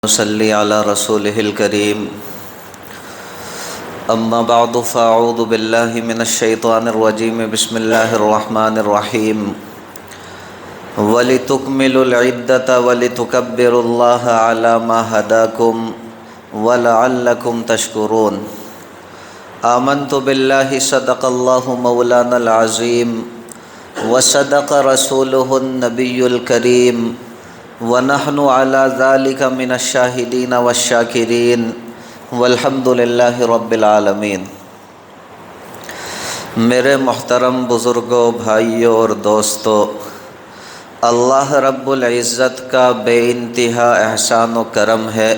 صلی علی رسولہ الکریم اما بعد فاعوذ باللہ من الشیطان الرجیم بسم اللہ الرحمن الرحیم وَلِتُكْمِلُوا الْعِدَّةَ وَلِتُكَبِّرُوا اللَّهَ عَلَى مَا هَدَاكُمْ وَلَعَلَّكُمْ تَشْكُرُونَ آمنت باللہ صدق اللہ مولانا العظیم وصدق رسولہ النبی الکریم وَنَحْنُ عَلَى ذَلِكَ مِنَ الشَّاهِدِينَ وَالشَّاكِرِينَ وَالْحَمْدُ لِلَّهِ رَبِّ الْعَالَمِينَ۔ میرے محترم بزرگوں، بھائیوں اور دوستوں، اللہ رب العزت کا بے انتہا احسان و کرم ہے،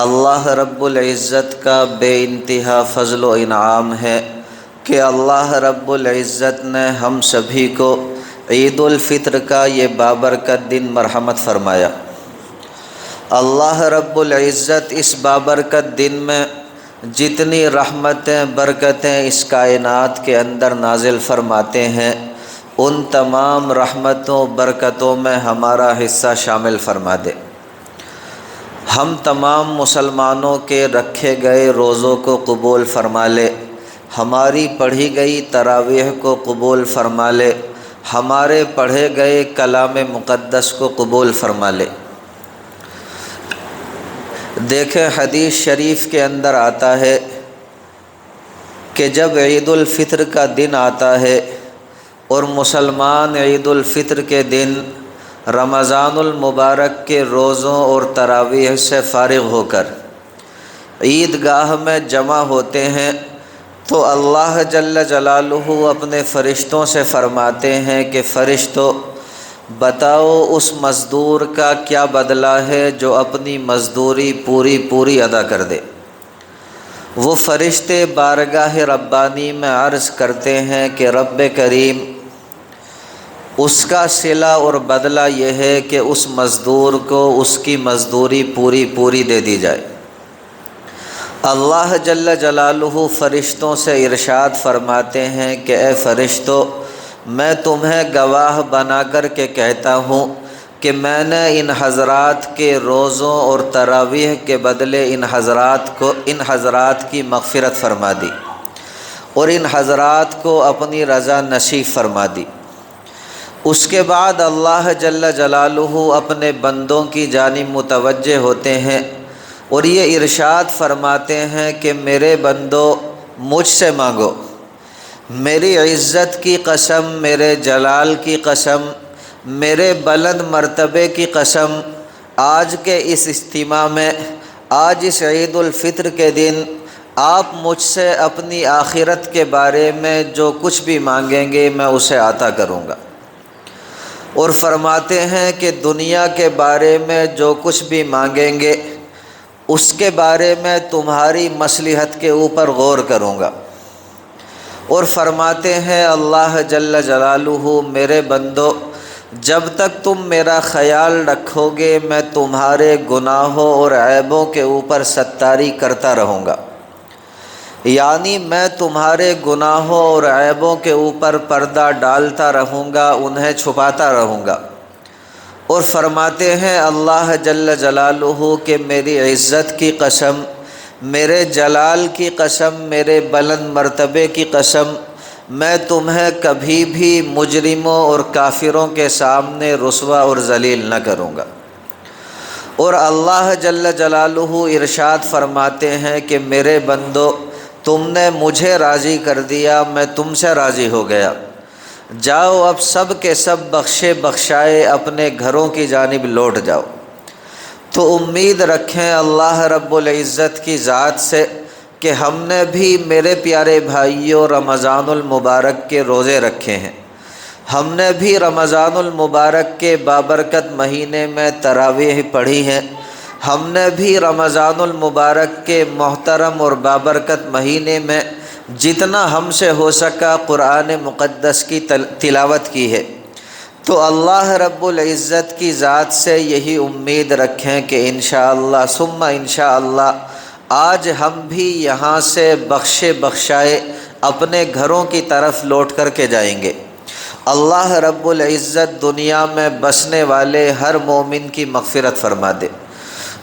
اللہ رب العزت کا بے انتہا فضل و انعام ہے کہ اللہ رب العزت نے ہم سبھی کو عید الفطر کا یہ بابرکت دن مرحمت فرمایا۔ اللہ رب العزت اس بابرکت دن میں جتنی رحمتیں برکتیں اس کائنات کے اندر نازل فرماتے ہیں، ان تمام رحمتوں برکتوں میں ہمارا حصہ شامل فرما دے۔ ہم تمام مسلمانوں کے رکھے گئے روزوں کو قبول فرما لے، ہماری پڑھی گئی تراویح کو قبول فرما لے، ہمارے پڑھے گئے کلام مقدس کو قبول فرما لے۔ دیکھیں، حدیث شریف کے اندر آتا ہے کہ جب عید الفطر کا دن آتا ہے اور مسلمان عید الفطر کے دن رمضان المبارک کے روزوں اور تراویح سے فارغ ہو کر عیدگاہ میں جمع ہوتے ہیں تو اللہ جل جلالہ اپنے فرشتوں سے فرماتے ہیں کہ فرشتوں، بتاؤ اس مزدور کا کیا بدلہ ہے جو اپنی مزدوری پوری ادا کر دے۔ وہ فرشتے بارگاہ ربانی میں عرض کرتے ہیں کہ رب کریم، اس کا صلہ اور بدلہ یہ ہے کہ اس مزدور کو اس کی مزدوری پوری دے دی جائے۔ اللہ جل جلالہ فرشتوں سے ارشاد فرماتے ہیں کہ اے فرشتوں، میں تمہیں گواہ بنا کر کے کہتا ہوں کہ میں نے ان حضرات کے روزوں اور تراویح کے بدلے ان حضرات کی مغفرت فرما دی اور ان حضرات کو اپنی رضا نصیب فرما دی۔ اس کے بعد اللہ جل جلالہ اپنے بندوں کی جانب متوجہ ہوتے ہیں اور یہ ارشاد فرماتے ہیں کہ میرے بندو، مجھ سے مانگو، میری عزت کی قسم، میرے جلال کی قسم، میرے بلند مرتبے کی قسم، آج کے اس اجتماع میں، آج اس عید الفطر کے دن آپ مجھ سے اپنی آخرت کے بارے میں جو کچھ بھی مانگیں گے میں اسے عطا کروں گا، اور فرماتے ہیں کہ دنیا کے بارے میں جو کچھ بھی مانگیں گے اس کے بارے میں تمہاری مصلحت کے اوپر غور کروں گا، اور فرماتے ہیں اللہ جل جلالہ، میرے بندو، جب تک تم میرا خیال رکھو گے میں تمہارے گناہوں اور عیبوں کے اوپر ستاری کرتا رہوں گا، یعنی میں تمہارے گناہوں اور عیبوں کے اوپر پردہ ڈالتا رہوں گا، انہیں چھپاتا رہوں گا۔ اور فرماتے ہیں اللہ جل جلالہ کہ میری عزت کی قسم، میرے جلال کی قسم، میرے بلند مرتبے کی قسم، میں تمہیں کبھی بھی مجرموں اور کافروں کے سامنے رسوا اور ذلیل نہ کروں گا۔ اور اللہ جل جلالہ ارشاد فرماتے ہیں کہ میرے بندو، تم نے مجھے راضی کر دیا، میں تم سے راضی ہو گیا، جاؤ اب سب کے سب بخشے بخشائے اپنے گھروں کی جانب لوٹ جاؤ۔ تو امید رکھیں اللہ رب العزت کی ذات سے کہ ہم نے بھی، میرے پیارے بھائیوں، رمضان المبارک کے روزے رکھے ہیں، ہم نے بھی رمضان المبارک کے بابرکت مہینے میں تراویح پڑھی ہیں، ہم نے بھی رمضان المبارک کے محترم اور بابرکت مہینے میں جتنا ہم سے ہو سکا قرآن مقدس کی تلاوت کی ہے۔ تو اللہ رب العزت کی ذات سے یہی امید رکھیں کہ انشاءاللہ ثم انشاءاللہ آج ہم بھی یہاں سے بخشے بخشائے اپنے گھروں کی طرف لوٹ کر کے جائیں گے۔ اللہ رب العزت دنیا میں بسنے والے ہر مومن کی مغفرت فرما دے،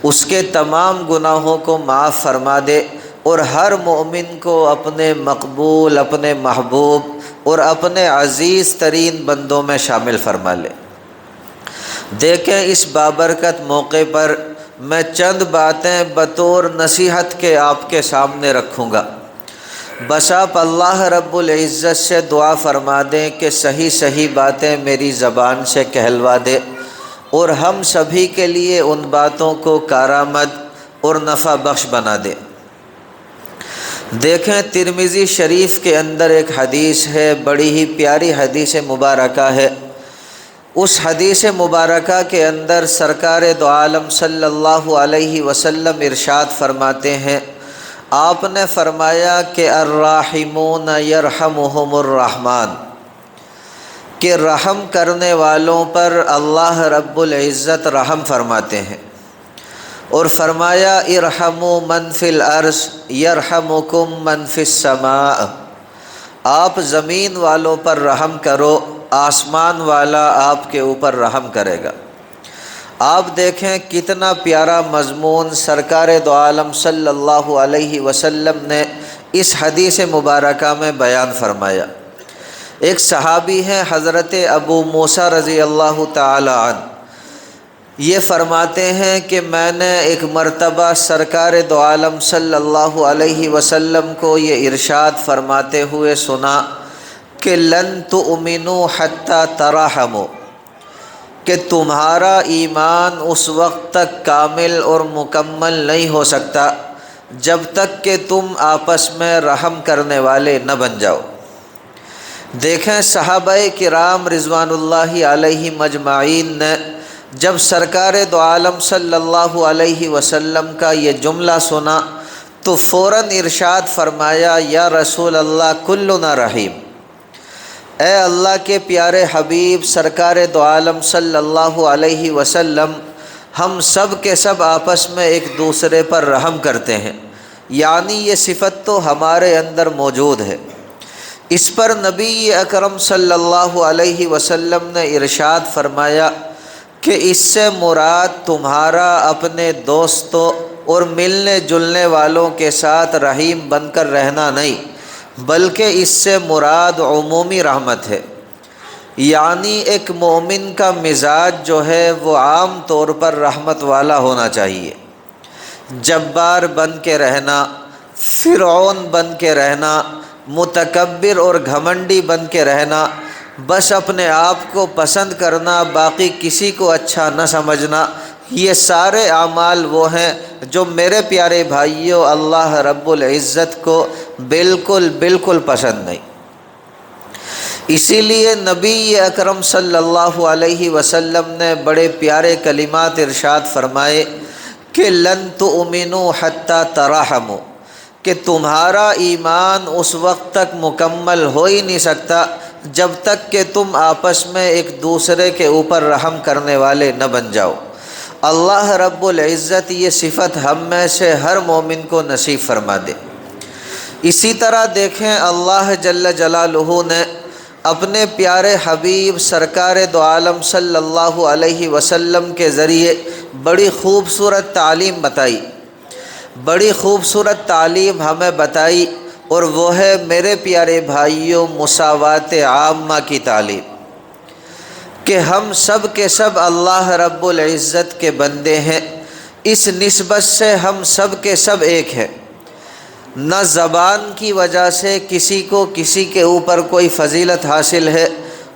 اس کے تمام گناہوں کو معاف فرما دے اور ہر مومن کو اپنے مقبول، اپنے محبوب اور اپنے عزیز ترین بندوں میں شامل فرما لے۔ دیکھیں اس بابرکت موقع پر میں چند باتیں بطور نصیحت کے آپ کے سامنے رکھوں گا۔ بس آپ اللہ رب العزت سے دعا فرما دیں کہ صحیح صحیح باتیں میری زبان سے کہلوا دے اور ہم سبھی کے لیے ان باتوں کو کارآمد اور نفع بخش بنا دے۔ دیکھیں ترمذی شریف کے اندر ایک حدیث ہے، بڑی ہی پیاری حدیث مبارکہ ہے۔ اس حدیث مبارکہ کے اندر سرکار دو عالم صلی اللہ علیہ وسلم ارشاد فرماتے ہیں، آپ نے فرمایا کہ الراحمون یرحمہم الرحمن، کہ رحم کرنے والوں پر اللہ رب العزت رحم فرماتے ہیں، اور فرمایا ارحموا من فی الارض یرحمکم من فی السماء، آپ زمین والوں پر رحم کرو، آسمان والا آپ کے اوپر رحم کرے گا۔ آپ دیکھیں کتنا پیارا مضمون سرکار دو عالم صلی اللہ علیہ وسلم نے اس حدیث مبارکہ میں بیان فرمایا۔ ایک صحابی ہیں حضرت ابو موسیٰ رضی اللہ تعالی عنہ، یہ فرماتے ہیں کہ میں نے ایک مرتبہ سرکار دو عالم صلی اللہ علیہ وسلم کو یہ ارشاد فرماتے ہوئے سنا کہ لن تؤمنوا حتی ترحموا، کہ تمہارا ایمان اس وقت تک کامل اور مکمل نہیں ہو سکتا جب تک کہ تم آپس میں رحم کرنے والے نہ بن جاؤ۔ دیکھیں صحابہ کرام رضوان اللہ علیہ مجمعین نے جب سرکار دو عالم صلی اللہ علیہ وسلم کا یہ جملہ سنا تو فوراً ارشاد فرمایا، یا رسول اللہ کلنا رحیم، اے اللہ کے پیارے حبیب سرکار دو عالم صلی اللہ علیہ وسلم، ہم سب کے سب آپس میں ایک دوسرے پر رحم کرتے ہیں، یعنی یہ صفت تو ہمارے اندر موجود ہے۔ اس پر نبی اکرم صلی اللہ علیہ وسلم نے ارشاد فرمایا کہ اس سے مراد تمہارا اپنے دوستوں اور ملنے جلنے والوں کے ساتھ رحیم بن کر رہنا نہیں، بلکہ اس سے مراد عمومی رحمت ہے، یعنی ایک مومن کا مزاج جو ہے وہ عام طور پر رحمت والا ہونا چاہیے۔ جبار بن کے رہنا، فرعون بن کے رہنا، متکبر اور گھمنڈی بن کے رہنا، بس اپنے آپ کو پسند کرنا، باقی کسی کو اچھا نہ سمجھنا، یہ سارے اعمال وہ ہیں جو میرے پیارے بھائیوں اللہ رب العزت کو بالکل پسند نہیں۔ اسی لیے نبی اکرم صلی اللہ علیہ وسلم نے بڑے پیارے کلمات ارشاد فرمائے کہ لن تؤمنوا حتی ترحموا، کہ تمہارا ایمان اس وقت تک مکمل ہو ہی نہیں سکتا جب تک کہ تم آپس میں ایک دوسرے کے اوپر رحم کرنے والے نہ بن جاؤ۔ اللہ رب العزت یہ صفت ہم میں سے ہر مومن کو نصیب فرما دے۔ اسی طرح دیکھیں اللہ جل جلالہ نے اپنے پیارے حبیب سرکار دو عالم صلی اللہ علیہ وسلم کے ذریعے بڑی خوبصورت تعلیم بتائی، بڑی خوبصورت تعلیم ہمیں بتائی، اور وہ ہے میرے پیارے بھائیوں مساوات عامہ کی تعلیم، کہ ہم سب کے سب اللہ رب العزت کے بندے ہیں، اس نسبت سے ہم سب کے سب ایک ہیں۔ نہ زبان کی وجہ سے کسی کو کسی کے اوپر کوئی فضیلت حاصل ہے،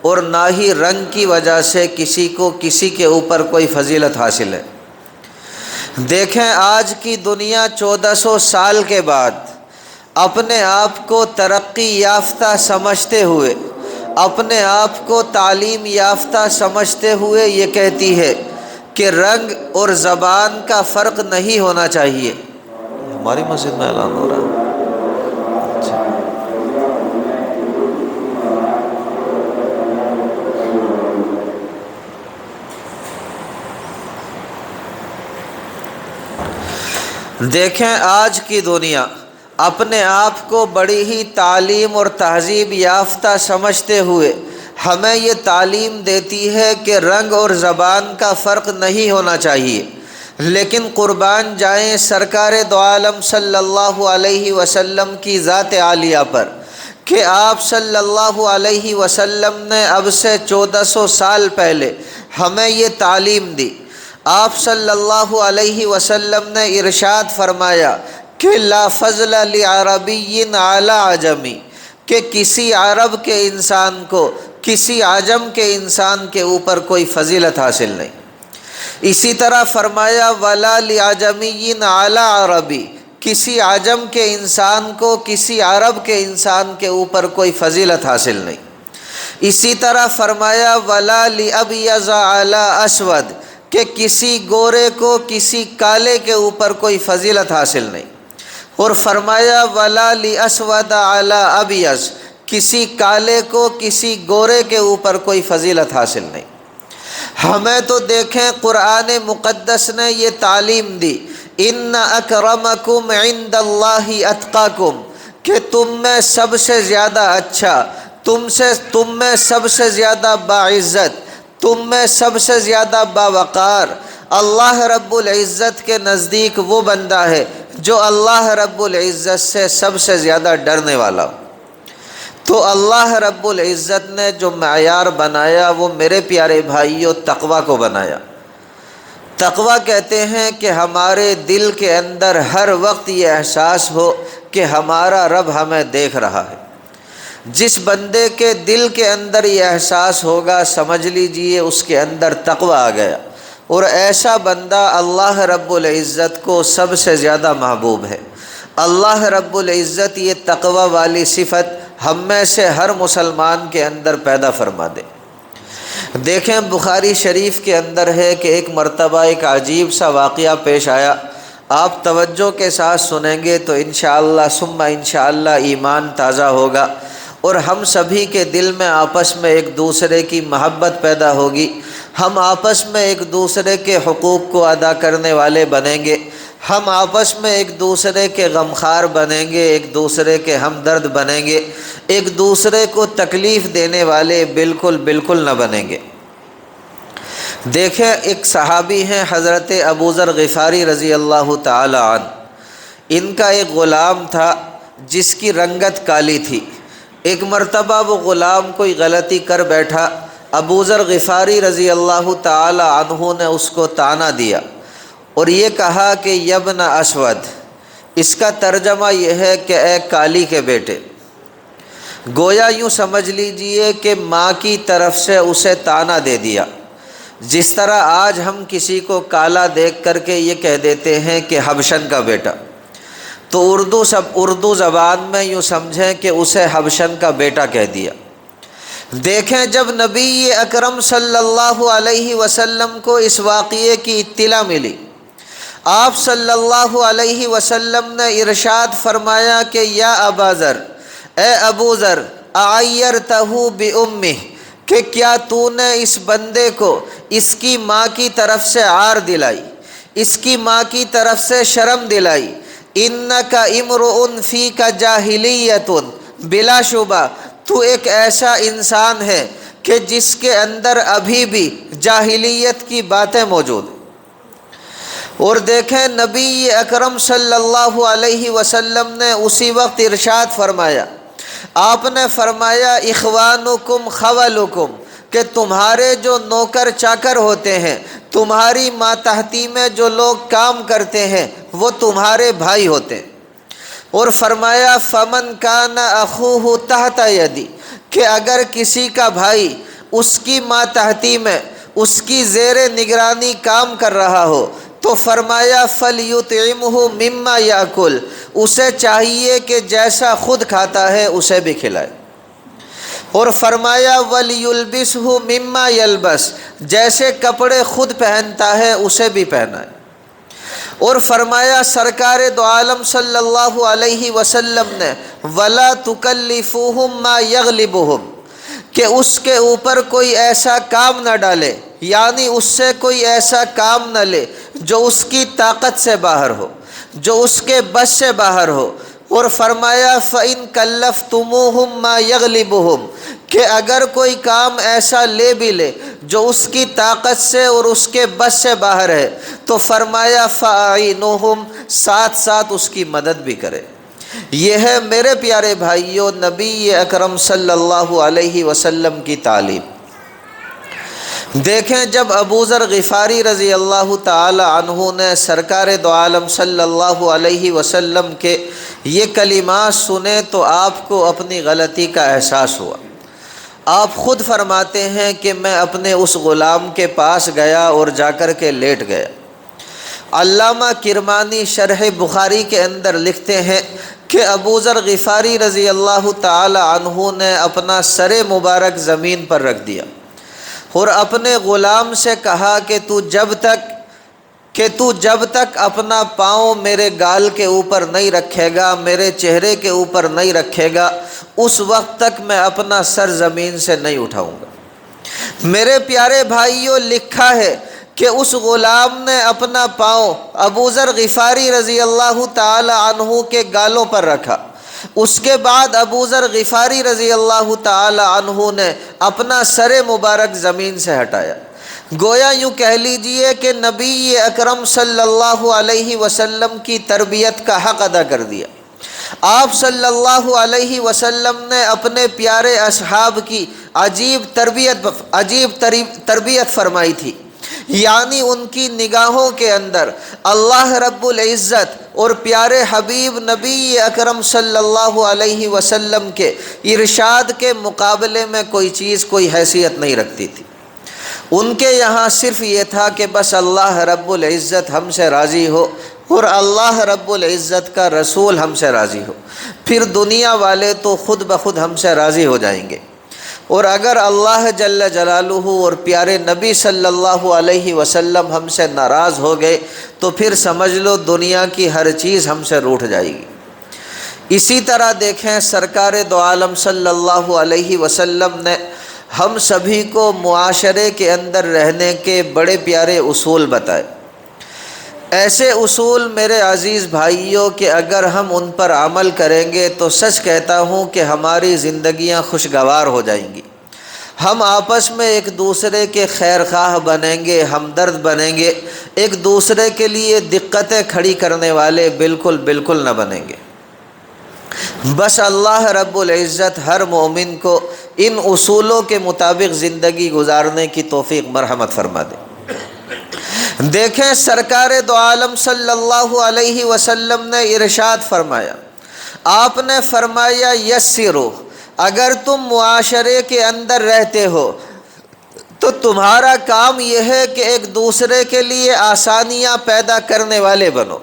اور نہ ہی رنگ کی وجہ سے کسی کو کسی کے اوپر کوئی فضیلت حاصل ہے۔ دیکھیں آج کی دنیا 1400 سال کے بعد اپنے آپ کو ترقی یافتہ سمجھتے ہوئے، اپنے آپ کو تعلیم یافتہ سمجھتے ہوئے یہ کہتی ہے کہ رنگ اور زبان کا فرق نہیں ہونا چاہیے۔ ہماری مسجد میں اعلان ہو رہا ہے۔ دیکھیں آج کی دنیا اپنے آپ کو بڑی ہی تعلیم اور تہذیب یافتہ سمجھتے ہوئے ہمیں یہ تعلیم دیتی ہے کہ رنگ اور زبان کا فرق نہیں ہونا چاہیے، لیکن قربان جائیں سرکار دو عالم صلی اللہ علیہ وسلم کی ذات عالیہ پر کہ آپ صلی اللہ علیہ وسلم نے اب سے 1400 سال پہلے ہمیں یہ تعلیم دی۔ آپ صلی اللہ علیہ وسلم نے ارشاد فرمایا کہ لا فضل لعربی علی عجمی، کہ کسی عرب کے انسان کو کسی عجم کے انسان کے اوپر کوئی فضیلت حاصل نہیں۔ اسی طرح فرمایا ولا لعجمی علی عربی، کسی عجم کے انسان کو کسی عرب کے انسان کے اوپر کوئی فضیلت حاصل نہیں۔ اسی طرح فرمایا ولا لابیض علی اسود، کہ کسی گورے کو کسی کالے کے اوپر کوئی فضیلت حاصل نہیں۔ اور فرمایا ولا لاسود علی ابیض، کسی کالے کو کسی گورے کے اوپر کوئی فضیلت حاصل نہیں۔ ہمیں تو دیکھیں قرآن مقدس نے یہ تعلیم دی ان اکرمکم عند اللہ اتقاکم، کہ تم میں سب سے زیادہ اچھا، تم میں سب سے زیادہ باعزت، تم میں سب سے زیادہ باوقار اللہ رب العزت کے نزدیک وہ بندہ ہے جو اللہ رب العزت سے سب سے زیادہ ڈرنے والا ہو۔ تو اللہ رب العزت نے جو معیار بنایا وہ میرے پیارے بھائیوں تقوی کو بنایا۔ تقوی کہتے ہیں کہ ہمارے دل کے اندر ہر وقت یہ احساس ہو کہ ہمارا رب ہمیں دیکھ رہا ہے۔ جس بندے کے دل کے اندر یہ احساس ہوگا سمجھ لیجئے اس کے اندر تقوی آ گیا، اور ایسا بندہ اللہ رب العزت کو سب سے زیادہ محبوب ہے۔ اللہ رب العزت یہ تقوی والی صفت ہم میں سے ہر مسلمان کے اندر پیدا فرما دے۔ دیکھیں بخاری شریف کے اندر ہے کہ ایک مرتبہ ایک عجیب سا واقعہ پیش آیا، آپ توجہ کے ساتھ سنیں گے تو انشاءاللہ ثم انشاءاللہ ایمان تازہ ہوگا، اور ہم سبھی کے دل میں آپس میں ایک دوسرے کی محبت پیدا ہوگی، ہم آپس میں ایک دوسرے کے حقوق کو ادا کرنے والے بنیں گے، ہم آپس میں ایک دوسرے کے غمخوار بنیں گے، ایک دوسرے کے ہمدرد بنیں گے، ایک دوسرے کو تکلیف دینے والے بالکل نہ بنیں گے۔ دیکھیں ایک صحابی ہیں حضرت ابو ذر غفاری رضی اللہ تعالی عنہ، ان کا ایک غلام تھا جس کی رنگت کالی تھی۔ ایک مرتبہ وہ غلام کوئی غلطی کر بیٹھا، ابو ذر غفاری رضی اللہ تعالی عنہ نے اس کو طعنہ دیا اور یہ کہا کہ یبن اسود، اس کا ترجمہ یہ ہے کہ اے کالی کے بیٹے۔ گویا یوں سمجھ لیجئے کہ ماں کی طرف سے اسے طعنہ دے دیا، جس طرح آج ہم کسی کو کالا دیکھ کر کے یہ کہہ دیتے ہیں کہ حبشن کا بیٹا، تو اردو زبان میں یوں سمجھیں کہ اسے حبشن کا بیٹا کہہ دیا۔ دیکھیں جب نبی اکرم صلی اللہ علیہ وسلم کو اس واقعے کی اطلاع ملی، آپ صلی اللہ علیہ وسلم نے ارشاد فرمایا کہ یا ابا ذر، اے ابو ذر، اعیرتہ بامہ، کہ کیا تو نے اس بندے کو اس کی ماں کی طرف سے عار دلائی، اس کی ماں کی طرف سے شرم دلائی؟ انک امرؤ فیک جاہلیۃ، بلا شبہ تو ایک ایسا انسان ہے کہ جس کے اندر ابھی بھی جاہلیت کی باتیں موجود ہیں۔ اور دیکھیں نبی اکرم صلی اللہ علیہ وسلم نے اسی وقت ارشاد فرمایا، آپ نے فرمایا اخوانکم خولکم، کہ تمہارے جو نوکر چاکر ہوتے ہیں، تمہاری ماتحتی میں جو لوگ کام کرتے ہیں وہ تمہارے بھائی ہوتے ہیں۔ اور فرمایا فمن کان اخوہ تحت یدی، کہ اگر کسی کا بھائی اس کی ماتحتی میں اس کی زیر نگرانی کام کر رہا ہو تو فرمایا فلیطعمہ مما یاکل، اسے چاہیے کہ جیسا خود کھاتا ہے اسے بھی کھلائے۔ اور فرمایا ولیلبسہ مما یلبس، جیسے کپڑے خود پہنتا ہے اسے بھی پہنائے۔ اور فرمایا سرکار دو عالم صلی اللہ علیہ وسلم نے ولا تکلفوہم ما یغلبہم، کہ اس کے اوپر کوئی ایسا کام نہ ڈالے، یعنی اس سے کوئی ایسا کام نہ لے جو اس کی طاقت سے باہر ہو، جو اس کے بس سے باہر ہو۔ اور فرمایا فَإِن كَلَّفْتُمُوهُمْ مَا يَغْلِبُهُمْ، کہ اگر کوئی کام ایسا لے بھی لے جو اس کی طاقت سے اور اس کے بس سے باہر ہے تو فرمایا فَأَعِينُهُمْ، ساتھ ساتھ اس کی مدد بھی کرے۔ یہ ہے میرے پیارے بھائیوں نبی اکرم صلی اللہ علیہ وسلم کی تعلیم۔ دیکھیں جب ابو ذر غفاری رضی اللہ تعالی عنہ نے سرکار دو عالم صلی اللہ علیہ وسلم کے یہ کلمات سنے تو آپ کو اپنی غلطی کا احساس ہوا۔ آپ خود فرماتے ہیں کہ میں اپنے اس غلام کے پاس گیا اور جا کر کے لیٹ گیا۔ علامہ کرمانی شرح بخاری کے اندر لکھتے ہیں کہ ابو ذر غفاری رضی اللہ تعالی عنہ نے اپنا سر مبارک زمین پر رکھ دیا اور اپنے غلام سے کہا کہ تو جب تک اپنا پاؤں میرے گال کے اوپر نہیں رکھے گا، میرے چہرے کے اوپر نہیں رکھے گا، اس وقت تک میں اپنا سر زمین سے نہیں اٹھاؤں گا۔ میرے پیارے بھائیوں لکھا ہے کہ اس غلام نے اپنا پاؤں ابو ذر غفاری رضی اللہ تعالی عنہ کے گالوں پر رکھا۔ اس کے بعد ابو ذر غفاری رضی اللہ تعالی عنہ نے اپنا سر مبارک زمین سے ہٹایا۔ گویا یوں کہہ لیجئے کہ نبی اکرم صلی اللہ علیہ وسلم کی تربیت کا حق ادا کر دیا۔ آپ صلی اللہ علیہ وسلم نے اپنے پیارے اصحاب کی عجیب تربیت فرمائی تھی، یعنی ان کی نگاہوں کے اندر اللہ رب العزت اور پیارے حبیب نبی اکرم صلی اللہ علیہ وسلم کے ارشاد کے مقابلے میں کوئی چیز کوئی حیثیت نہیں رکھتی تھی۔ ان کے یہاں صرف یہ تھا کہ بس اللہ رب العزت ہم سے راضی ہو اور اللہ رب العزت کا رسول ہم سے راضی ہو، پھر دنیا والے تو خود بخود ہم سے راضی ہو جائیں گے۔ اور اگر اللہ جل جلالہ اور پیارے نبی صلی اللہ علیہ وسلم ہم سے ناراض ہو گئے تو پھر سمجھ لو دنیا کی ہر چیز ہم سے روٹھ جائے گی۔ اسی طرح دیکھیں سرکار دو عالم صلی اللہ علیہ وسلم نے ہم سبھی کو معاشرے کے اندر رہنے کے بڑے پیارے اصول بتائے۔ ایسے اصول میرے عزیز بھائیوں کہ اگر ہم ان پر عمل کریں گے تو سچ کہتا ہوں کہ ہماری زندگیاں خوشگوار ہو جائیں گی، ہم آپس میں ایک دوسرے کے خیر خواہ بنیں گے، ہمدرد بنیں گے، ایک دوسرے کے لیے دقتیں کھڑی کرنے والے بالکل نہ بنیں گے۔ بس اللہ رب العزت ہر مومن کو ان اصولوں کے مطابق زندگی گزارنے کی توفیق مرحمت فرما دے۔ دیکھیں سرکار دو عالم صلی اللہ علیہ وسلم نے ارشاد فرمایا، آپ نے فرمایا یسرو، اگر تم معاشرے کے اندر رہتے ہو تو تمہارا کام یہ ہے کہ ایک دوسرے کے لیے آسانیاں پیدا کرنے والے بنو،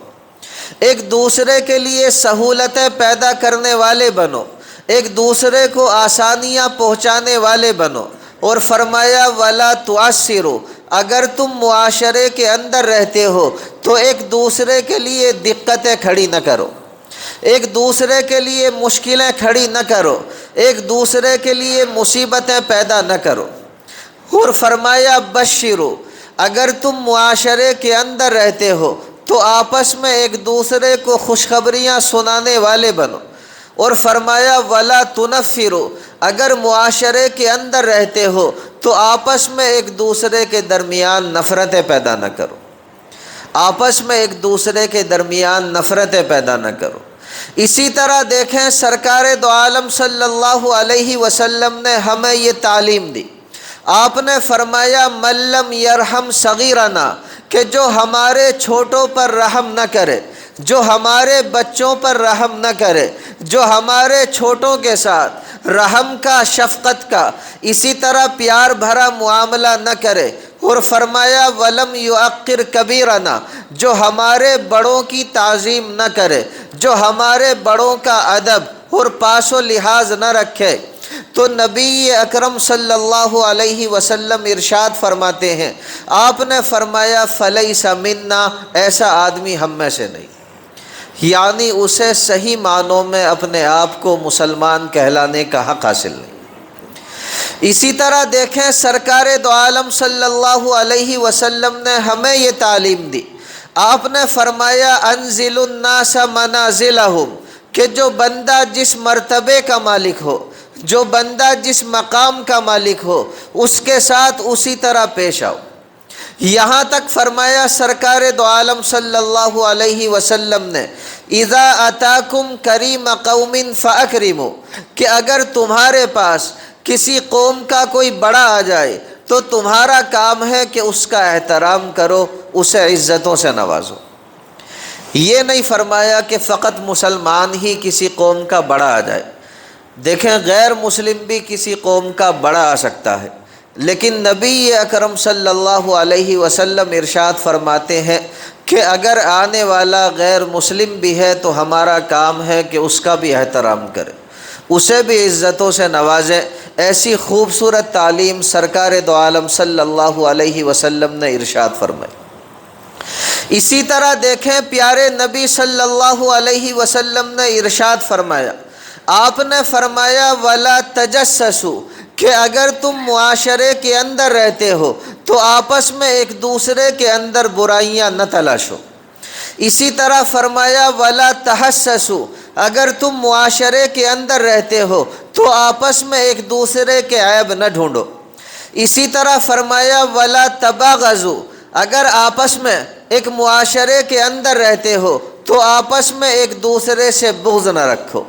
ایک دوسرے کے لیے سہولتیں پیدا کرنے والے بنو، ایک دوسرے کو آسانیاں پہنچانے والے بنو۔ اور فرمایا ولا تعسروا، اگر تم معاشرے کے اندر رہتے ہو تو ایک دوسرے کے لیے دقتیں کھڑی نہ کرو، ایک دوسرے کے لیے مشکلیں کھڑی نہ کرو، ایک دوسرے کے لیے مصیبتیں پیدا نہ کرو۔ اور فرمایا بشروا، اگر تم معاشرے کے اندر رہتے ہو تو آپس میں ایک دوسرے کو خوشخبریاں سنانے والے بنو۔ اور فرمایا ولا تنفروا، اگر معاشرے کے اندر رہتے ہو تو آپس میں ایک دوسرے کے درمیان نفرتیں پیدا نہ کرو، آپس میں ایک دوسرے کے درمیان نفرتیں پیدا نہ کرو۔ اسی طرح دیکھیں سرکار دو عالم صلی اللہ علیہ وسلم نے ہمیں یہ تعلیم دی۔ آپ نے فرمایا من لم یرحم صغیرنا، کہ جو ہمارے چھوٹوں پر رحم نہ کرے، جو ہمارے بچوں پر رحم نہ کرے، جو ہمارے چھوٹوں کے ساتھ رحم کا، شفقت کا، اسی طرح پیار بھرا معاملہ نہ کرے۔ اور فرمایا ولم یعقر کبیرنا، جو ہمارے بڑوں کی تعظیم نہ کرے، جو ہمارے بڑوں کا ادب اور پاس و لحاظ نہ رکھے، تو نبی اکرم صلی اللہ علیہ وسلم ارشاد فرماتے ہیں، آپ نے فرمایا فلیس منا، ایسا آدمی ہم میں سے نہیں، یعنی اسے صحیح معنوں میں اپنے آپ کو مسلمان کہلانے کا حق حاصل نہیں۔ اسی طرح دیکھیں سرکار دو عالم صلی اللہ علیہ وسلم نے ہمیں یہ تعلیم دی۔ آپ نے فرمایا انزل الناس منازلہم، کہ جو بندہ جس مرتبے کا مالک ہو، جو بندہ جس مقام کا مالک ہو اس کے ساتھ اسی طرح پیش آؤ۔ یہاں تک فرمایا سرکار دو عالم صلی اللہ علیہ وسلم نے اذا اتاکم کریم قوم فاکرموا، کہ اگر تمہارے پاس کسی قوم کا کوئی بڑا آ جائے تو تمہارا کام ہے کہ اس کا احترام کرو، اسے عزتوں سے نوازو۔ یہ نہیں فرمایا کہ فقط مسلمان ہی کسی قوم کا بڑا آ جائے، دیکھیں غیر مسلم بھی کسی قوم کا بڑا آ سکتا ہے، لیکن نبی اکرم صلی اللہ علیہ وسلم ارشاد فرماتے ہیں کہ اگر آنے والا غیر مسلم بھی ہے تو ہمارا کام ہے کہ اس کا بھی احترام کرے، اسے بھی عزتوں سے نوازیں۔ ایسی خوبصورت تعلیم سرکار دو عالم صلی اللہ علیہ وسلم نے ارشاد فرمائی۔ اسی طرح دیکھیں پیارے نبی صلی اللہ علیہ وسلم نے ارشاد فرمایا، آپ نے فرمایا وَلَا تَجَسَّسُوا، کہ اگر تم معاشرے کے اندر رہتے ہو تو آپس میں ایک دوسرے کے اندر برائیاں نہ تلاشو۔ اسی طرح فرمایا وَلَا تَحَسَّسُوا، اگر تم معاشرے کے اندر رہتے ہو تو آپس میں ایک دوسرے کے عیب نہ ڈھونڈو۔ اسی طرح فرمایا وَلَا تَبَاغَضُوا، اگر آپس میں ایک معاشرے کے اندر رہتے ہو تو آپس میں ایک دوسرے سے بغض نہ رکھو۔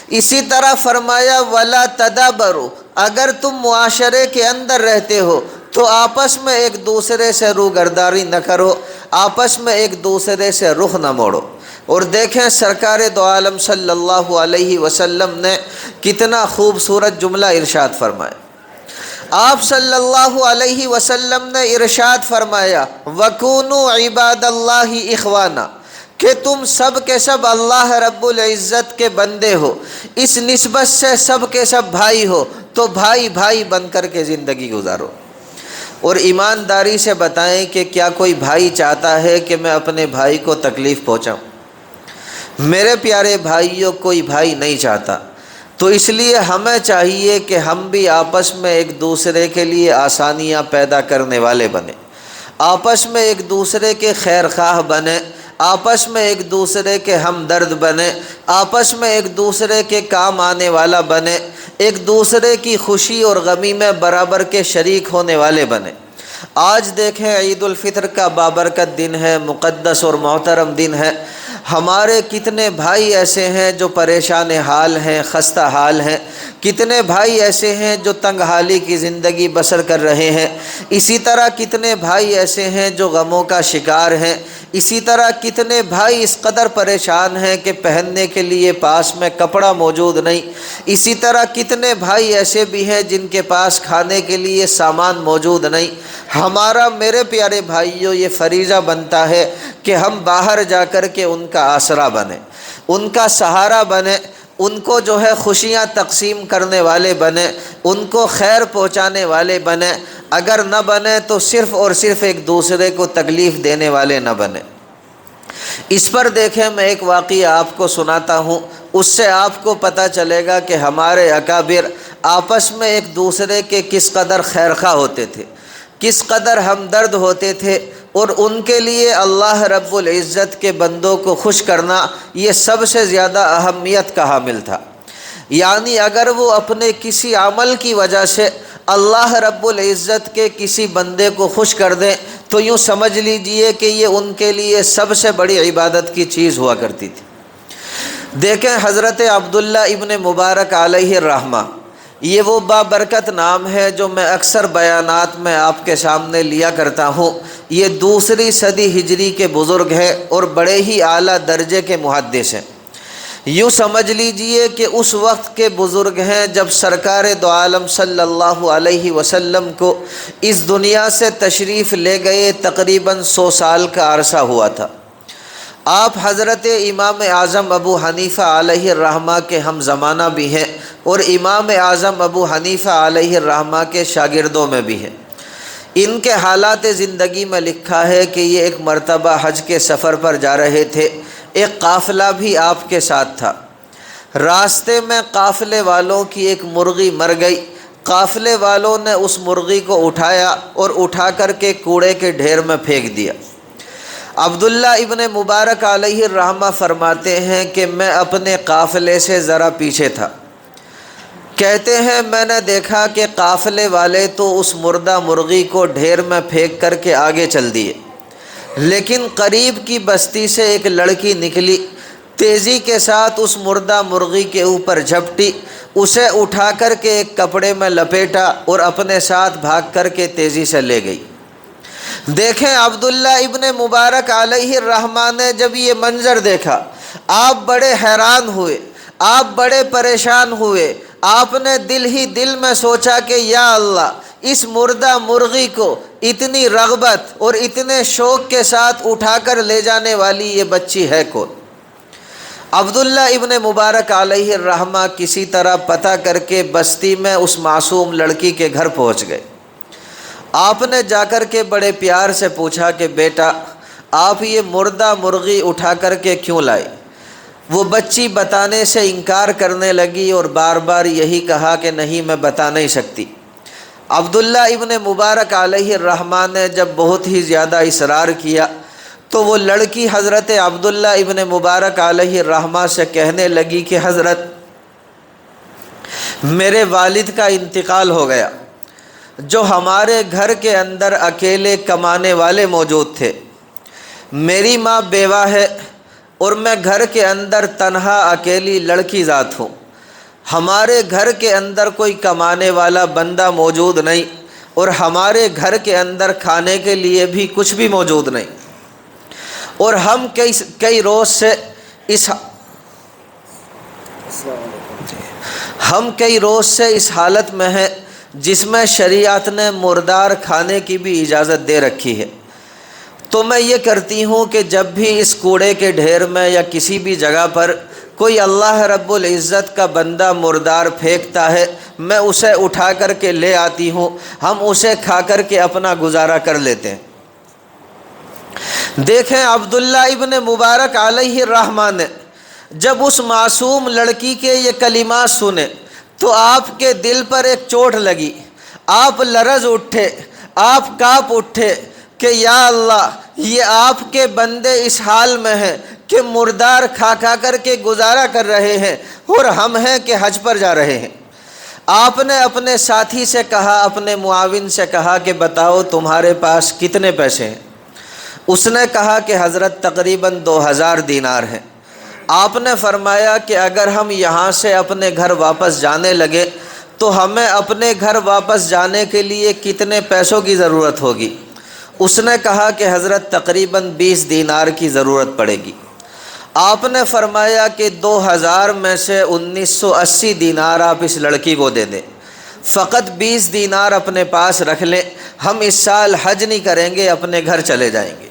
اسی طرح فرمایا وَلَا تَدَابَرُوا، اگر تم معاشرے کے اندر رہتے ہو تو آپس میں ایک دوسرے سے روگرداری نہ کرو، آپس میں ایک دوسرے سے رخ نہ موڑو۔ اور دیکھیں سرکار دو عالم صلی اللہ علیہ وسلم نے کتنا خوبصورت جملہ ارشاد فرمایا۔ آپ صلی اللہ علیہ وسلم نے ارشاد فرمایا وَكُونُوا عِبَادَ اللَّهِ إِخْوَانًا، کہ تم سب کے سب اللہ رب العزت کے بندے ہو، اس نسبت سے سب کے سب بھائی ہو، تو بھائی بھائی بن کر کے زندگی گزارو۔ اور ایمانداری سے بتائیں کہ کیا کوئی بھائی چاہتا ہے کہ میں اپنے بھائی کو تکلیف پہنچاؤں؟ میرے پیارے بھائیوں، کوئی بھائی نہیں چاہتا، تو اس لیے ہمیں چاہیے کہ ہم بھی آپس میں ایک دوسرے کے لیے آسانیاں پیدا کرنے والے بنیں، آپس میں ایک دوسرے کے خیر خواہ بنیں، آپس میں ایک دوسرے کے ہمدرد بنیں، آپس میں ایک دوسرے کے کام آنے والا بنیں، ایک دوسرے کی خوشی اور غمی میں برابر کے شریک ہونے والے بنیں۔ آج دیکھیں عید الفطر کا بابرکت دن ہے، مقدس اور محترم دن ہے، ہمارے کتنے بھائی ایسے ہیں جو پریشان حال ہیں، خستہ حال ہیں، کتنے بھائی ایسے ہیں جو تنگ حالی کی زندگی بسر کر رہے ہیں، اسی طرح کتنے بھائی ایسے ہیں جو غموں کا شکار ہیں، اسی طرح کتنے بھائی اس قدر پریشان ہیں کہ پہننے کے لیے پاس میں کپڑا موجود نہیں، اسی طرح کتنے بھائی ایسے بھی ہیں جن کے پاس کھانے کے لیے سامان موجود نہیں۔ ہمارا میرے پیارے بھائیوں یہ فریضہ بنتا ہے کہ ہم باہر جا کر کے ان کا آسرا بنیں، ان کا سہارا بنیں، ان کو جو ہے خوشیاں تقسیم کرنے والے بنیں، ان کو خیر پہنچانے والے بنیں، اگر نہ بنیں تو صرف اور صرف ایک دوسرے کو تکلیف دینے والے نہ بنیں۔ اس پر دیکھیں میں ایک واقعہ آپ کو سناتا ہوں، اس سے آپ کو پتہ چلے گا کہ ہمارے اکابر آپس میں ایک دوسرے کے کس قدر خیرخواہ ہوتے تھے، کس قدر ہمدرد ہوتے تھے، اور ان کے لیے اللہ رب العزت کے بندوں کو خوش کرنا یہ سب سے زیادہ اہمیت کا حامل تھا۔ یعنی اگر وہ اپنے کسی عمل کی وجہ سے اللہ رب العزت کے کسی بندے کو خوش کر دیں تو یوں سمجھ لیجئے کہ یہ ان کے لیے سب سے بڑی عبادت کی چیز ہوا کرتی تھی۔ دیکھیں حضرت عبداللہ ابن مبارک علیہ الرحمہ، یہ وہ بابرکت نام ہے جو میں اکثر بیانات میں آپ کے سامنے لیا کرتا ہوں۔ یہ 2 صدی ہجری کے بزرگ ہیں اور بڑے ہی اعلیٰ درجے کے محدث ہیں۔ یوں سمجھ لیجئے کہ اس وقت کے بزرگ ہیں جب سرکار دو عالم صلی اللہ علیہ وسلم کو اس دنیا سے تشریف لے گئے تقریباً 100 سال کا عرصہ ہوا تھا۔ آپ حضرت امام اعظم ابو حنیفہ علیہ الرحمہ کے ہم زمانہ بھی ہیں اور امام اعظم ابو حنیفہ علیہ الرحمہ کے شاگردوں میں بھی ہیں۔ ان کے حالات زندگی میں لکھا ہے کہ یہ ایک مرتبہ حج کے سفر پر جا رہے تھے، ایک قافلہ بھی آپ کے ساتھ تھا۔ راستے میں قافلے والوں کی ایک مرغی مر گئی، قافلے والوں نے اس مرغی کو اٹھایا اور اٹھا کر کے کوڑے کے ڈھیر میں پھینک دیا۔ عبداللہ ابن مبارک علیہ الرحمہ فرماتے ہیں کہ میں اپنے قافلے سے ذرا پیچھے تھا، کہتے ہیں میں نے دیکھا کہ قافلے والے تو اس مردہ مرغی کو ڈھیر میں پھینک کر کے آگے چل دیے، لیکن قریب کی بستی سے ایک لڑکی نکلی، تیزی کے ساتھ اس مردہ مرغی کے اوپر جھپٹی، اسے اٹھا کر کے ایک کپڑے میں لپیٹا اور اپنے ساتھ بھاگ کر کے تیزی سے لے گئی۔ دیکھیں عبداللہ ابن مبارک علیہ الرحمہ نے جب یہ منظر دیکھا، آپ بڑے حیران ہوئے، آپ بڑے پریشان ہوئے، آپ نے دل ہی دل میں سوچا کہ یا اللہ، اس مردہ مرغی کو اتنی رغبت اور اتنے شوق کے ساتھ اٹھا کر لے جانے والی یہ بچی ہے کون؟ عبداللہ ابن مبارک علیہ الرحمہ کسی طرح پتہ کر کے بستی میں اس معصوم لڑکی کے گھر پہنچ گئے۔ آپ نے جا کر کے بڑے پیار سے پوچھا کہ بیٹا آپ یہ مردہ مرغی اٹھا کر کے کیوں لائے؟ وہ بچی بتانے سے انکار کرنے لگی اور بار بار یہی کہا کہ نہیں میں بتا نہیں سکتی۔ عبداللہ ابن مبارک علیہ الرحمہ نے جب بہت ہی زیادہ اصرار کیا تو وہ لڑکی حضرت عبداللہ ابن مبارک علیہ الرحمہ سے کہنے لگی کہ حضرت میرے والد کا انتقال ہو گیا، جو ہمارے گھر کے اندر اکیلے کمانے والے موجود تھے، میری ماں بیوہ ہے اور میں گھر کے اندر تنہا اکیلی لڑکی ذات ہوں، ہمارے گھر کے اندر کوئی کمانے والا بندہ موجود نہیں اور ہمارے گھر کے اندر کھانے کے لیے بھی کچھ بھی موجود نہیں، اور ہم کئی روز سے اس حالت میں ہیں جس میں شریعت نے مردار کھانے کی بھی اجازت دے رکھی ہے۔ تو میں یہ کرتی ہوں کہ جب بھی اس کوڑے کے ڈھیر میں یا کسی بھی جگہ پر کوئی اللہ رب العزت کا بندہ مردار پھینکتا ہے، میں اسے اٹھا کر کے لے آتی ہوں، ہم اسے کھا کر کے اپنا گزارا کر لیتے ہیں۔ دیکھیں عبداللہ ابن مبارک علیہ الرحمہ نے جب اس معصوم لڑکی کے یہ کلمات سنے تو آپ کے دل پر ایک چوٹ لگی، آپ لرز اٹھے، آپ کانپ اٹھے کہ یا اللہ، یہ آپ کے بندے اس حال میں ہیں کہ مردار کھا کھا کر کے گزارا کر رہے ہیں اور ہم ہیں کہ حج پر جا رہے ہیں۔ آپ نے اپنے ساتھی سے کہا، اپنے معاون سے کہا کہ بتاؤ تمہارے پاس کتنے پیسے ہیں؟ اس نے کہا کہ حضرت تقریباً 2000 دینار ہیں۔ آپ نے فرمایا کہ اگر ہم یہاں سے اپنے گھر واپس جانے لگے تو ہمیں اپنے گھر واپس جانے کے لیے کتنے پیسوں کی ضرورت ہوگی؟ اس نے کہا کہ حضرت تقریباً 20 دینار کی ضرورت پڑے گی۔ آپ نے فرمایا کہ 2000 میں سے 1980 دینار آپ اس لڑکی کو دے دیں، فقط 20 دینار اپنے پاس رکھ لیں، ہم اس سال حج نہیں کریں گے، اپنے گھر چلے جائیں گے۔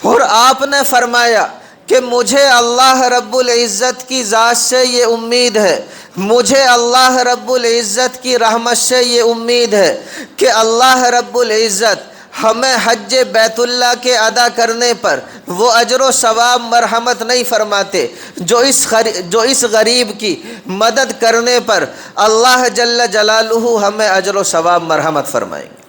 اور آپ نے فرمایا کہ مجھے اللہ رب العزت کی ذات سے یہ امید ہے، مجھے اللہ رب العزت کی رحمت سے یہ امید ہے کہ اللہ رب العزت ہمیں حج بیت اللہ کے ادا کرنے پر وہ اجر و ثواب مرحمت نہیں فرماتے جو اس غریب کی مدد کرنے پر اللہ جل جلالہ ہمیں اجر و ثواب مرحمت فرمائیں گے۔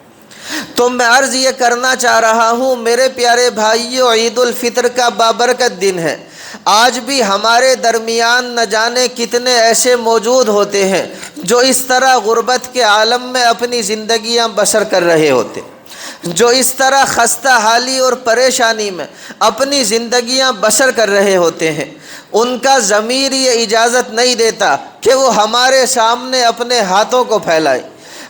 تو میں عرض یہ کرنا چاہ رہا ہوں میرے پیارے بھائیو، عید الفطر کا بابرکت دن ہے۔ آج بھی ہمارے درمیان نہ جانے کتنے ایسے موجود ہوتے ہیں جو اس طرح غربت کے عالم میں اپنی زندگیاں بسر کر رہے ہوتے، جو اس طرح خستہ حالی اور پریشانی میں اپنی زندگیاں بسر کر رہے ہوتے ہیں۔ ان کا ضمیر یہ اجازت نہیں دیتا کہ وہ ہمارے سامنے اپنے ہاتھوں کو پھیلائے۔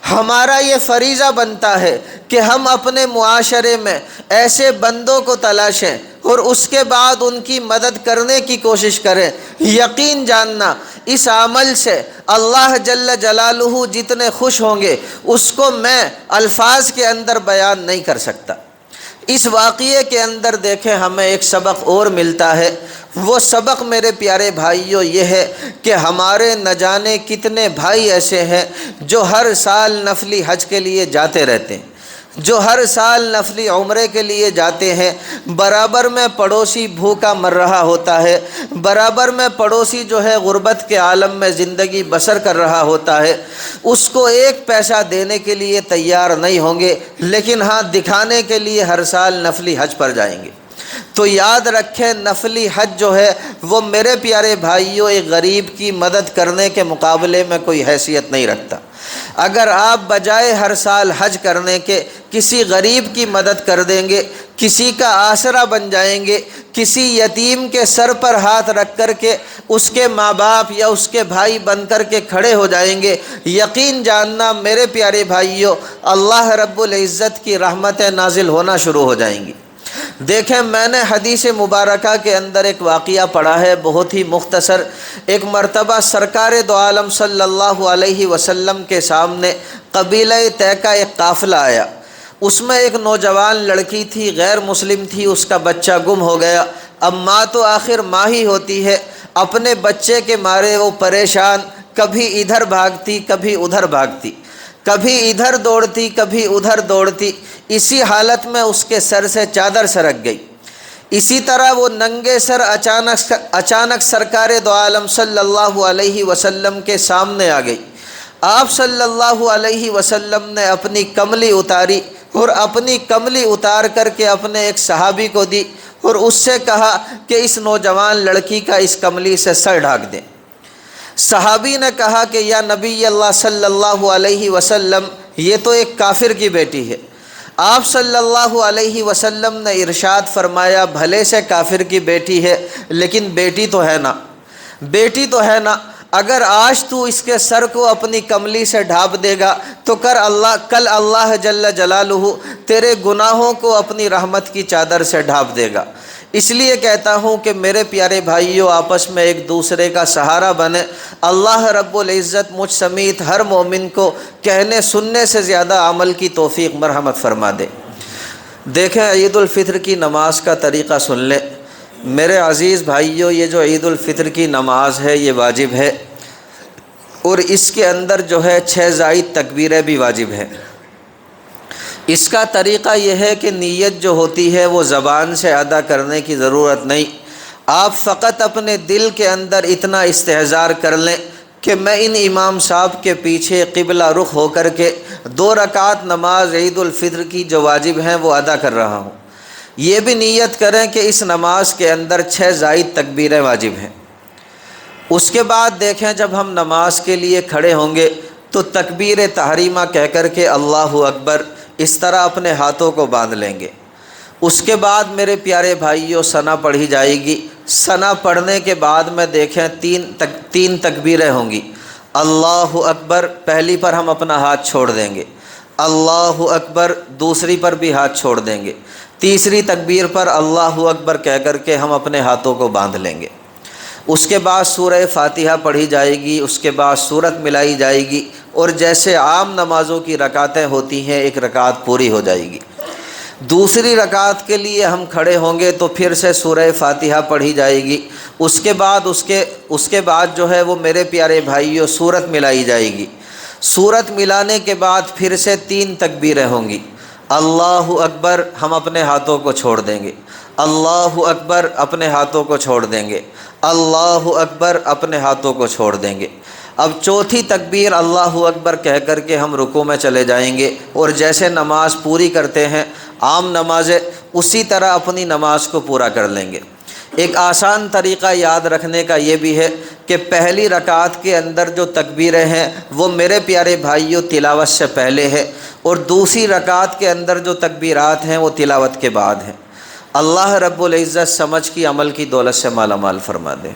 ہمارا یہ فریضہ بنتا ہے کہ ہم اپنے معاشرے میں ایسے بندوں کو تلاشیں اور اس کے بعد ان کی مدد کرنے کی کوشش کریں۔ یقین جاننا اس عمل سے اللہ جل جلالہ جتنے خوش ہوں گے اس کو میں الفاظ کے اندر بیان نہیں کر سکتا۔ اس واقعے کے اندر دیکھیں ہمیں ایک سبق اور ملتا ہے، وہ سبق میرے پیارے بھائیوں یہ ہے کہ ہمارے نہ جانے کتنے بھائی ایسے ہیں جو ہر سال نفلی حج کے لیے جاتے رہتے ہیں، جو ہر سال نفلی عمرے کے لیے جاتے ہیں، برابر میں پڑوسی بھوکا مر رہا ہوتا ہے، برابر میں پڑوسی جو ہے غربت کے عالم میں زندگی بسر کر رہا ہوتا ہے، اس کو ایک پیسہ دینے کے لیے تیار نہیں ہوں گے، لیکن ہاں دکھانے کے لیے ہر سال نفلی حج پر جائیں گے۔ تو یاد رکھیں نفلی حج جو ہے وہ میرے پیارے بھائیوں ایک غریب کی مدد کرنے کے مقابلے میں کوئی حیثیت نہیں رکھتا۔ اگر آپ بجائے ہر سال حج کرنے کے کسی غریب کی مدد کر دیں گے، کسی کا آسرا بن جائیں گے، کسی یتیم کے سر پر ہاتھ رکھ کر کے اس کے ماں باپ یا اس کے بھائی بن کر کے کھڑے ہو جائیں گے، یقین جاننا میرے پیارے بھائیوں اللہ رب العزت کی رحمتیں نازل ہونا شروع ہو جائیں گی۔ دیکھیں میں نے حدیث مبارکہ کے اندر ایک واقعہ پڑھا ہے بہت ہی مختصر۔ ایک مرتبہ سرکار دو عالم صلی اللہ علیہ وسلم کے سامنے قبیلہ طے کا ایک قافلہ آیا۔ اس میں ایک نوجوان لڑکی تھی، غیر مسلم تھی، اس کا بچہ گم ہو گیا۔ اب ماں تو آخر ماں ہی ہوتی ہے، اپنے بچے کے مارے وہ پریشان، کبھی ادھر بھاگتی کبھی ادھر بھاگتی، کبھی ادھر دوڑتی کبھی ادھر دوڑتی۔ اسی حالت میں اس کے سر سے چادر سرک گئی۔ اسی طرح وہ ننگے سر اچانک سرکار دو عالم صلی اللہ علیہ وسلم کے سامنے آ گئی۔ آپ صلی اللہ علیہ وسلم نے اپنی کملی اتاری اور اپنی کملی اتار کر کے اپنے ایک صحابی کو دی اور اس سے کہا کہ اس نوجوان لڑکی کا اس کملی سے سر ڈھانک دیں۔ صحابی نے کہا کہ یا نبی اللہ صلی اللہ علیہ وسلم، یہ تو ایک کافر کی بیٹی ہے۔ آپ صلی اللہ علیہ وسلم نے ارشاد فرمایا بھلے سے کافر کی بیٹی ہے لیکن بیٹی تو ہے نا، بیٹی تو ہے نا۔ اگر آج تو اس کے سر کو اپنی کملی سے ڈھانپ دے گا تو کل اللہ جل جلالہ تیرے گناہوں کو اپنی رحمت کی چادر سے ڈھانپ دے گا۔ اس لیے کہتا ہوں کہ میرے پیارے بھائیوں آپس میں ایک دوسرے کا سہارا بنے۔ اللہ رب العزت مجھ سمیت ہر مومن کو کہنے سننے سے زیادہ عمل کی توفیق مرحمت فرما دے۔ دیکھیں عید الفطر کی نماز کا طریقہ سن لیں میرے عزیز بھائیوں۔ یہ جو عید الفطر کی نماز ہے یہ واجب ہے اور اس کے اندر جو ہے 6 زائد تکبیریں بھی واجب ہیں۔ اس کا طریقہ یہ ہے کہ نیت جو ہوتی ہے وہ زبان سے ادا کرنے کی ضرورت نہیں، آپ فقط اپنے دل کے اندر اتنا استحضار کر لیں کہ میں ان امام صاحب کے پیچھے قبلہ رخ ہو کر کے 2 رکعت نماز عید الفطر کی جو واجب ہیں وہ ادا کر رہا ہوں۔ یہ بھی نیت کریں کہ اس نماز کے اندر 6 زائد تکبیریں واجب ہیں۔ اس کے بعد دیکھیں جب ہم نماز کے لیے کھڑے ہوں گے تو تکبیر تحریمہ کہہ کر کے اللہ اکبر اس طرح اپنے ہاتھوں کو باندھ لیں گے۔ اس کے بعد میرے پیارے بھائیوں ثنا پڑھی جائے گی۔ ثنا پڑھنے کے بعد میں دیکھیں 3 تکبیریں ہوں گی۔ اللہ اکبر پہلی پر ہم اپنا ہاتھ چھوڑ دیں گے، اللہ اکبر دوسری پر بھی ہاتھ چھوڑ دیں گے، تیسری تکبیر پر اللہ اکبر کہہ کر کے ہم اپنے ہاتھوں کو باندھ لیں گے۔ اس کے بعد سورہ فاتحہ پڑھی جائے گی، اس کے بعد سورت ملائی جائے گی اور جیسے عام نمازوں کی رکعتیں ہوتی ہیں ایک رکعت پوری ہو جائے گی۔ دوسری رکعت کے لیے ہم کھڑے ہوں گے تو پھر سے سورہ فاتحہ پڑھی جائے گی۔ اس کے بعد جو ہے وہ میرے پیارے بھائیوں سورت ملائی جائے گی۔ سورت ملانے کے بعد پھر سے 3 تکبیریں ہوں گی۔ اللہ اکبر ہم اپنے ہاتھوں کو چھوڑ دیں گے، اللہ اکبر اپنے ہاتھوں کو چھوڑ دیں گے، اللہ اکبر اپنے ہاتھوں کو چھوڑ دیں گے۔ اب چوتھی تکبیر اللہ اکبر کہہ کر کے ہم رکوع میں چلے جائیں گے اور جیسے نماز پوری کرتے ہیں عام نمازیں اسی طرح اپنی نماز کو پورا کر لیں گے۔ ایک آسان طریقہ یاد رکھنے کا یہ بھی ہے کہ پہلی رکعت کے اندر جو تکبیریں ہیں وہ میرے پیارے بھائیوں تلاوت سے پہلے ہے اور دوسری رکعت کے اندر جو تکبیرات ہیں وہ تلاوت کے بعد ہیں۔ اللہ رب العزت سمجھ کی عمل کی دولت سے مالا مال فرما دے۔